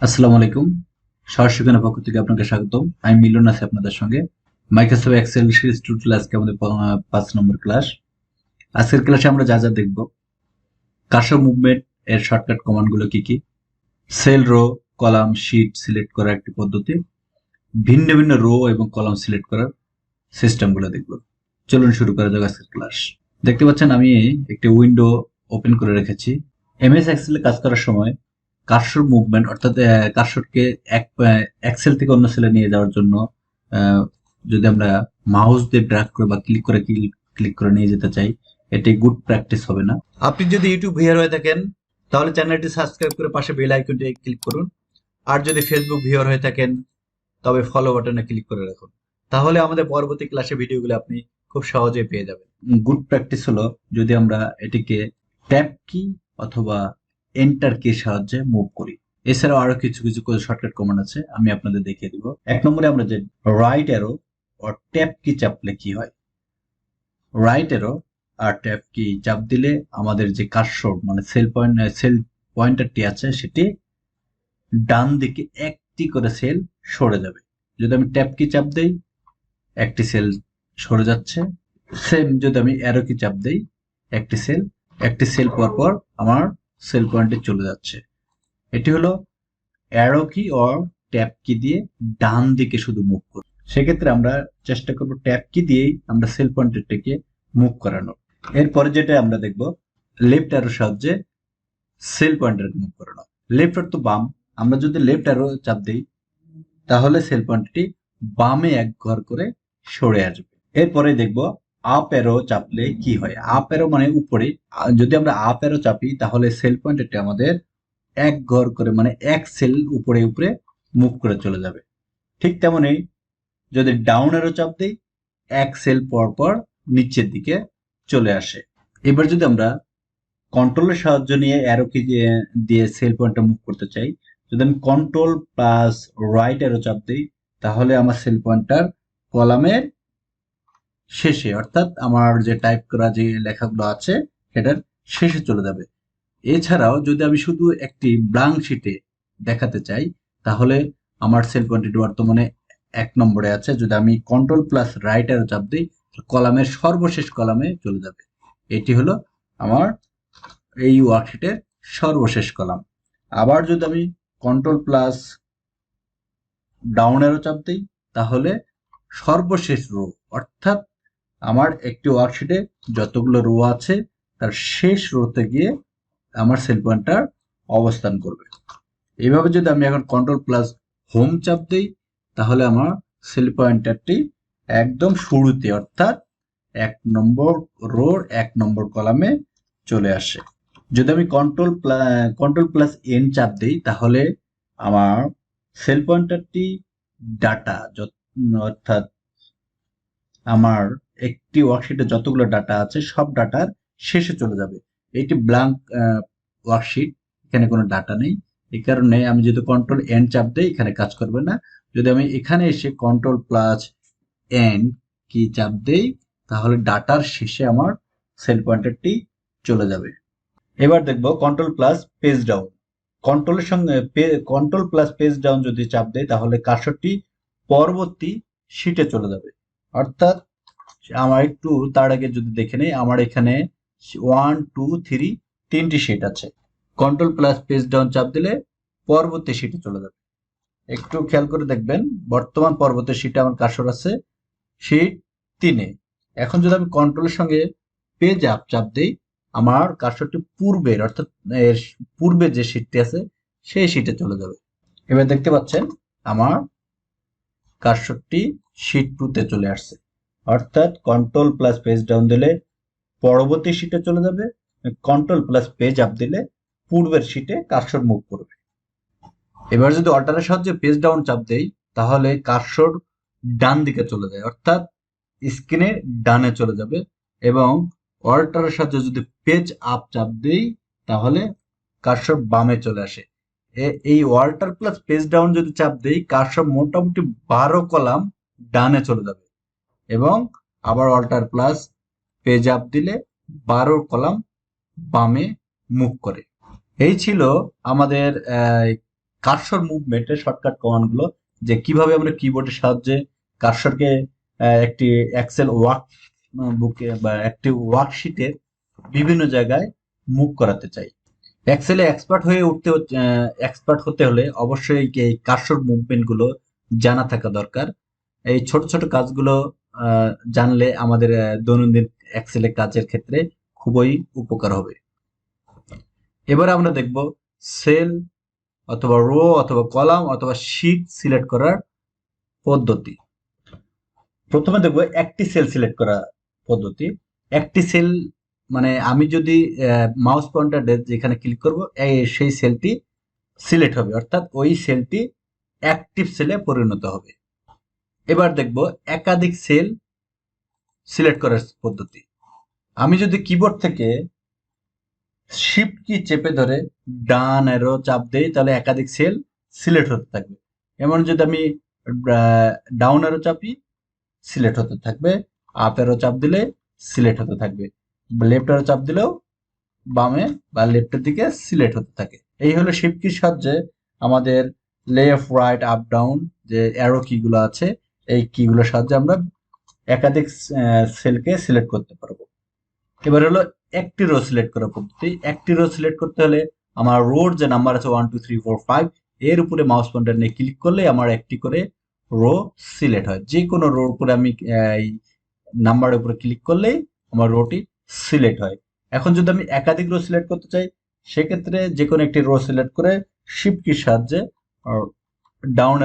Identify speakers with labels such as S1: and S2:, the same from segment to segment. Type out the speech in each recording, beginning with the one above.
S1: আসসালামু আলাইকুম। সহজ শিখনের পক্ষ থেকে আপনাকে স্বাগতম। আমি মিলন আছি আপনাদের সঙ্গে। মাইক্রোসফট এক্সেল সিরিজ টিউটোরিয়াল আজকে আমাদের 5 নম্বর ক্লাস। আজকের ক্লাসে আমরা যা যা দেখব, কার্সর মুভমেন্ট এর শর্টকাট কমান্ড গুলো কি কি, cell, row, column, sheet select করার একটি পদ্ধতি, ভিন্ন ভিন্ন রো এবং কলাম সিলেক্ট করার সিস্টেম গুলো দেখব। চলুন শুরু করা যাক আজকের ক্লাস। দেখতে পাচ্ছেন আমি একটি উইন্ডো ওপেন করে রেখেছি। এমএস এক্সেলে কাজ করার সময় কার্সর মুভমেন্ট অর্থাৎ কার্সরকে এক সেল থেকে অন্য সেলে নিয়ে যাওয়ার জন্য আহ, যদি আমরা মাউস দিয়ে ড্র্যাগ করে বা ক্লিক করে নিয়ে যেতে চাই, এটি গুড প্র্যাকটিস হবে না। আপনি যদি ইউটিউব ভিউয়ার হয়ে থাকেন তাহলে চ্যানেলটি সাবস্ক্রাইব করে পাশে বেল আইকনটি ক্লিক করুন। আর যদি ফেসবুক ভিউয়ার হয়ে থাকেন তবে ফলো বাটনে ক্লিক করে রাখুন। তাহলে আমাদের পরবর্তী ক্লাসে ভিডিওগুলো আপনি খুব সহজেই পেয়ে যাবেন। গুড প্র্যাকটিস হলো যদি আমরা এটিকে ট্যাব কি অথবা এন্টার কি সাহায্যে মুভ করি। এছাড়াও আরো কিছু কিছু শর্টকাট কমান্ড আছে, আমি আপনাদের দেখিয়ে দিব। 1 নম্বরে আমরা যে রাইট অ্যারো ও ট্যাব কি চাপলে কি হয়। রাইট অ্যারো আর ট্যাব কি চাপ দিলে আমাদের যে কার্সর মানে সেল পয়েন্টারটি আছে সেটি ডান দিকে একটি করে সেল সরে যাবে। যদি আমি ট্যাব কি চাপ দেই, একটি সেল সরে যাচ্ছে। সেম যদি আমি অ্যারো কি চাপ দেই, একটি সেল পর পর আমার সেল পয়েন্টে চলে যাচ্ছে। এটি হলো অ্যারো কি অর ট্যাব কি দিয়ে ডান দিকে শুধু মুভ করব। সেক্ষেত্রে আমরা চেষ্টা করব ট্যাব কি দিয়েই আমরা সেল পয়েন্টারটাকে মুভ করানো। এরপরে যেটা আমরা দেখব, লেফট অ্যারোর সাহায্যে সেল পয়েন্টার মুভ করানো। লেফট অর্থ বাম, আমরা যদি লেফট অ্যারো চাপ দিই তাহলে সেল পয়েন্টটি বামে এক ঘর করে সরে আসবে। এরপরে দেখব আপ অ্যারো চাপলে কি হয়। আপ অ্যারো মানে উপরে, যদি আমরা আপ অ্যারো চাপি তাহলে সেল পয়েন্টটি আমাদের এক ঘর করে মানে এক সেল উপরে উপরে মুভ করে চলে যাবে। ঠিক তেমনি যদি ডাউন অ্যারো চাপ দিই, এক সেল পর পর নিচের দিকে চলে আসে। এবার যদি আমরা কন্ট্রোলের সাহায্য নিয়ে অ্যারো কি দিয়ে সেল পয়েন্টটা মুভ করতে চাই, যদি আমি কন্ট্রোল প্লাস রাইট অ্যারো চাপ দিই তাহলে আমার সেল পয়েন্টার কলামের শেষে অর্থাৎ আমার যে টাইপ করা যে লেখাগুলো আছে সেটার শেষে চলে যাবে। এছাড়াও যদি আমি শুধু একটি ব্ল্যাঙ্ক শিটে দেখাতে চাই তাহলে আমার সেল পয়েন্টটি বর্তমানে 1 নম্বরে আছে। যদি আমি কন্ট্রোল প্লাস রাইট অ্যারো চাপ দিই কলামের সর্বশেষ কলামে চলে যাবে। এটি হলো আমার এই ওয়ার্কশিটের সর্বশেষ কলাম। আবার যদি আমি কন্ট্রোল প্লাস ডাউন অ্যারো চাপ দিই তাহলে সর্বশেষ রো অর্থাৎ আমার একটি ওয়ার্কশিটে যতগুলো রো আছে তার শেষ রোতে গিয়ে আমার সেল পয়েন্টার অবস্থান করবে। এইভাবে যদি আমি এখন কন্ট্রোল প্লাস হোম চাপ দিই তাহলে আমার সেল পয়েন্টারটি একদম শুরুতে অর্থাৎ 1 নম্বর রোর 1 নম্বর কলামে চলে আসে। যদি আমি কন্ট্রোল প্লাস এন চাপ দিই তাহলে আমার সেল পয়েন্টারটি ডাটা অর্থাৎ আমার একটি ওয়ার্কশিটে যতগুলো ডাটা আছে সব ডাটার শেষে চলে যাবে। এটি ব্ল্যাঙ্ক ওয়ার্কশিট, এখানে কোনো ডাটা নেই। এই কারণে আমি যদি কন্ট্রোল এন চাপ দিই এখানে কাজ করবে না। যদি আমি এখানে এসে কন্ট্রোল প্লাস এন কি চাপ দেই তাহলে ডাটার শেষে আমার সেল পয়েন্টারটি চলে যাবে। এবার দেখব কন্ট্রোল প্লাস পেজ ডাউন। কন্ট্রোলের সঙ্গে কন্ট্রোল প্লাস পেজ ডাউন যদি চাপ দেয় তাহলে কার্সরটি পরবর্তী শিটে চলে যাবে। অর্থাৎ আমার একটু তার আগে যদি দেখে নেই, আমার এখানে 1 2 3 তিনটি শিট আছে। কন্ট্রোল প্লাস পেজ ডাউন চাপ দিলে পরবর্তী শিটে চলে যাবে। একটু খেয়াল করে দেখবেন বর্তমান পরবর্তী শিটে আমার কার্সর আছে শিট 3-এ। এখন যদি আমি কন্ট্রোলের সঙ্গে পেজ আপ চাপ দিই আমার কার্সরটি পূর্বের অর্থাৎ পূর্বে যে শিটটি আছে সেই শিটে চলে যাবে। এবার দেখতে পাচ্ছেন আমার কার্সরটি শিট 2-তে চলে আসছে। অর্থাৎ কন্ট্রোল প্লাস পেজ ডাউন দিলে পরবর্তী শিটে চলে যাবে, কন্ট্রোল প্লাস পেজ আপ দিলে পূর্বের শিটে কার্সর মুভ করবে। এবার যদি অল্টারের সাহায্যে পেজ ডাউন চাপ দেই তাহলে কার্সর ডান দিকে চলে যায় অর্থাৎ স্ক্রিনে ডানে চলে যাবে, এবং অল্টারের সাহায্যে যদি পেজ আপ চাপ দেই তাহলে কার্সর বামে চলে আসে। এই অল্টার প্লাস পেজ ডাউন যদি চাপ দেই কার্সর মোটামুটি 12 কলাম ডানে চলে যাবে, এবং আবার অল্টার প্লাস পেজ আপ দিলে 12 কলাম বামে মুভ করে। এই ছিল আমাদের কার্সর মুভমেন্টের শর্টকাট কমান্ডগুলো, যে কিভাবে আমরা কিবোর্ডের সাহায্যে কার্সরকে একটি এক্সেল ওয়ার্ক বুকে বা একটি ওয়ার্কশিটের বিভিন্ন জায়গায় মুভ করাতে চাই। এক্সেলে এক্সপার্ট হতে হলে অবশ্যই এই কার্সর মুভমেন্ট গুলো জানা থাকা দরকার। এই ছোট ছোট কাজগুলো জানলে আমাদের দৈনন্দিন এক্সেলে কাজের ক্ষেত্রে খুবই উপকার হবে। এবার আমরা দেখব সেল অথবা রো অথবা কলাম অথবা শীট সিলেক্ট করার পদ্ধতি। প্রথমে দেখব একটি সেল সিলেক্ট করা পদ্ধতি। একটি সেল মানে আমি যদি মাউস পয়েন্টার যেখানে ক্লিক করব সেই সেলটি সিলেক্ট হবে, অর্থাৎ ওই সেলটি অ্যাক্টিভ সেলে পরিণত হবে। এবার দেখব একাধিক সেল সিলেক্ট করার পদ্ধতি। আমি যদি কিবোর্ড থেকে শিফট কি চেপে ধরে ডান অ্যারো চাপ দেই তাহলে একাধিক সেল সিলেক্ট হতে থাকবে। এমন যদি আমি ডাউন অ্যারো চাপি সিলেক্ট হতে থাকবে, আপ অ্যারো চাপ দিলে সিলেক্ট হতে থাকবে, লেফট অ্যারো চাপ দিলেও বামে বা লেফটের দিকে সিলেক্ট হতে থাকে। এই হলো শিফট কির সাহায্যে আমাদের লেফট রাইট আপ ডাউন যে অ্যারো কিগুলো আছে এই কিগুলোর সাহায্যে আমরা একাধিক সেলকে সিলেক্ট করতে পারবো। এবার হলো একটি রো সিলেক্ট করার পদ্ধতি। একটি রো সিলেক্ট করতে হলে আমার রোর যে নাম্বার আছে 1 2 3 4 5 এর উপরে মাউস পয়েন্টার নিয়ে ক্লিক করলে আমার একটি করে রো সিলেক্ট হয়। যে কোনো রোর উপরে আমি এই নাম্বারের উপরে ক্লিক করলেই আমার রোটি সিলেক্ট হয়। এখন যদি আমি একাধিক রো সিলেক্ট করতে চাই সেক্ষেত্রে যে কোনো একটি রো সিলেক্ট করে শিফট কির সাহায্যে ডাউন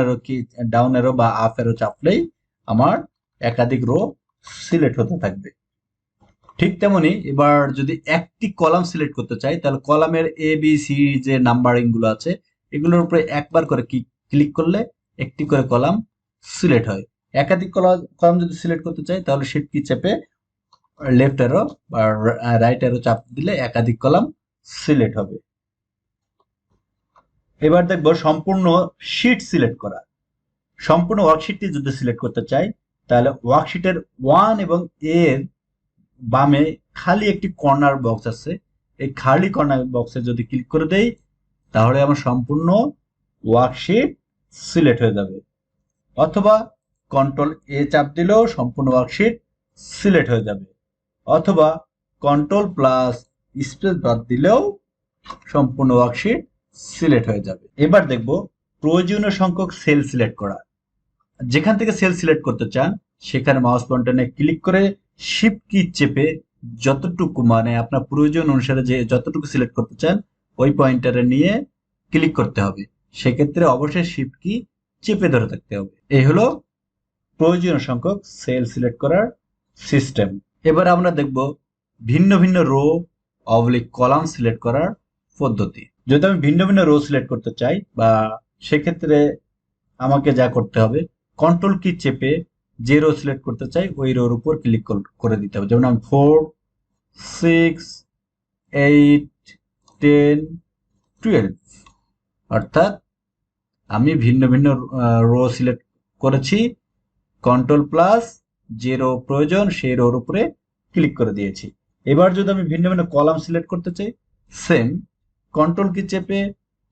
S1: অ্যারো বা আপ অ্যারো চাপলেই আমার একাধিক রো সিলেক্ট হতে থাকবে। ঠিক তেমনি এবার যদি একটি কলাম সিলেক্ট করতে চাই তাহলে কলামের এ বি সি যে নাম্বারিং গুলো আছে এগুলোর উপরে একবার করে ক্লিক করলে একটি করে কলাম সিলেক্ট হয়। একাধিক কলাম যদি সিলেক্ট করতে চাই তাহলে শিফট কি চেপে লেফট অ্যারো বা রাইট অ্যারো চাপ দিলে একাধিক কলাম সিলেক্ট হবে। এবার দেখব সম্পূর্ণ শীট সিলেক্ট করা। সম্পূর্ণ ওয়ার্কশিটটি যদি সিলেক্ট করতে চাই তাহলে ওয়ার্কশিটের 1 এবং এর বামে খালি একটি কর্নার বক্স আছে, এই খালি কর্নার বক্সে যদি ক্লিক করে দেই তাহলে আমার সম্পূর্ণ ওয়ার্কশিট সিলেক্ট হয়ে যাবে, অথবা কন্ট্রোল এ চাপ দিলেও সম্পূর্ণ ওয়ার্কশিট সিলেক্ট হয়ে যাবে, অথবা কন্ট্রোল প্লাস স্পেস বার দিলেও সম্পূর্ণ ওয়ার্কশিট সিলেক্ট হয়ে যাবে। এবার দেখব প্রয়োজনীয় সংখ্যক সেল সিলেক্ট করা। যেখান থেকে সেল সিলেক্ট করতে চান সেখানে মাউস পয়েন্টার নিয়ে ক্লিক করে শিফট কি চেপে যতটুকু মানে আপনার প্রয়োজন অনুসারে যে যতটুকু সিলেক্ট করতে চান ওই পয়েন্টারে নিয়ে ক্লিক করতে হবে। সেক্ষেত্রে অবশ্যই শিফট কি চেপে ধরে থাকতে হবে। এই হলো প্রয়োজনীয় সংখ্যক সেল সিলেক্ট করার সিস্টেম। এবার আমরা দেখব ভিন্ন ভিন্ন রো অবলিক কলাম সিলেক্ট করার পদ্ধতি। যদি আমি ভিন্ন ভিন্ন রো সিলেক্ট করতে চাই বা সেক্ষেত্রে আমাকে যা করতে হবে কন্ট্রোল কি চেপে যে রো সিলেক্ট করতে চাই ওই রোর উপর ক্লিক করে দিতে হবে। যেমন আমি 4 6 8 10 12 অর্থাৎ আমি ভিন্ন ভিন্ন রো সিলেক্ট করেছি, কন্ট্রোল প্লাস যে রো প্রয়োজন সেই রোর উপরে ক্লিক করে দিয়েছি। এবার যদি আমি ভিন্ন ভিন্ন কলাম সিলেক্ট করতে চাই সেম কন্ট্রোল কি চেপে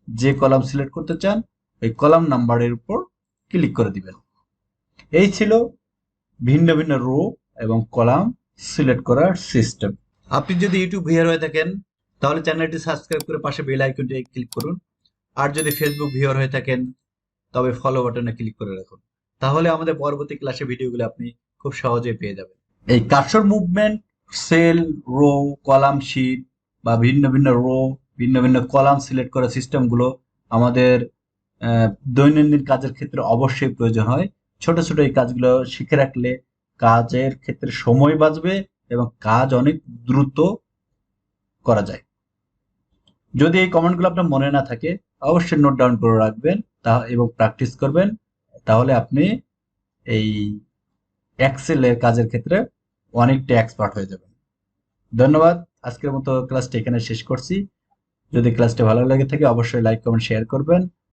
S1: যে কলাম সিলেক্ট করতে চান ওই কলাম নাম্বারের উপর ক্লিক করে দিবেন। এই ছিল ভিন্ন ভিন্ন রো এবং কলাম সিলেক্ট করার সিস্টেম। আপনি যদি ইউটিউব ভিউয়ার হয়ে থাকেন তাহলে চ্যানেলটি সাবস্ক্রাইব করে পাশে বেল আইকনটি ক্লিক করুন, আর যদি ফেসবুক ভিউয়ার হয়ে থাকেন তবে ফলো বাটনে ক্লিক করে রাখুন, তাহলে আমাদের পরবর্তী ক্লাসে ভিডিওগুলো আপনি খুব সহজেই পেয়ে যাবেন। এই cursor movement, cell, row, column, sheet বা ভিন্ন ভিন্ন রো ভিন্ন ভিন্ন কলাম সিলেক্ট করার সিস্টেমগুলো আমাদের দৈনন্দিন কাজের ক্ষেত্রে অবশ্যই প্রয়োজন হয়। ছোট ছোট এই কাজগুলো শিখে রাখলে কাজের ক্ষেত্রে সময় বাঁচবে এবং কাজ অনেক দ্রুত করা যায়। যদি এই কমেন্টগুলো আপনার মনে না থাকে অবশ্যই নোট ডাউন করে রাখবেন এবং প্র্যাকটিস করবেন, তাহলে আপনি এই এক্সেলের কাজের ক্ষেত্রে অনেকটা এক্সপার্ট হয়ে যাবেন। ধন্যবাদ। আজকের মতো ক্লাসটা এখানে শেষ করছি। যদি ক্লাসটা ভালো লাগে থাকে অবশ্যই লাইক কমেন্ট শেয়ার করবেন।